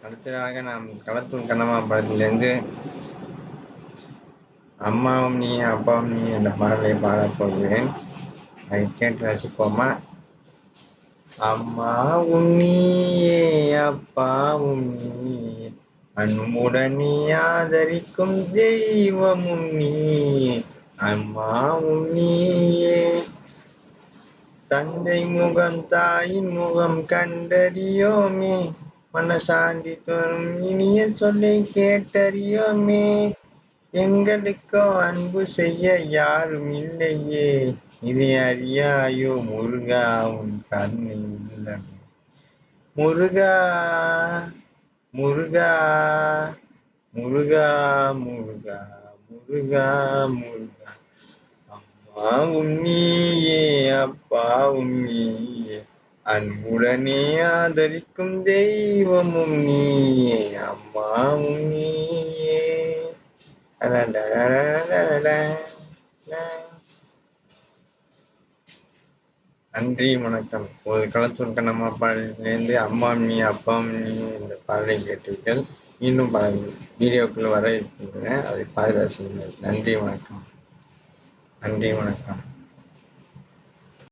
அடுத்ததாக நாம் களத்தூர் கண்ணம்மா படத்திலிருந்து அம்மாவும் நீ அப்பாவும் நீ என்ற பாடலை பாடப் போகிறேன். அதை கேட்டு ரசிப்போமா? அம்மாவும் நீயே அப்பாவும் நீயே அன்புடன் நீ ஆதரிக்கும் தெய்வமும் நீயே. அம்மாவும் நீயே தந்தை முகம் தாயின் முகம் கண்டறியோமே, மனசாந்தி தரும் இனிய சொல்லை கேட்டறியோமே. எங்களுக்கோ அன்பு செய்ய யாரும் இல்லையே, இதை அறியாயோ முருகா உன் கருணை உள்ளமே. முருகா முருகா முருகா முருகா முருகா முருகா. அம்மாவும் நீயே அப்பாவும் நீயே அன்புடனே ஆதரிக்கும் தெய்வமும் நீயே. அம்மாவும் நீயே. நன்றி, வணக்கம். ஒரு களத்தூர் கண்ணம்மா பாடலிலிருந்து அம்மாவும் நீ அப்பாவும் நீ என்ற பாடலை கேட்டீர்கள். இன்னும் பல வீடியோக்கள் வர இருக்கின்றன, அதை பாதுகாத்து செய்யுங்கள். நன்றி, வணக்கம். நன்றி, வணக்கம்.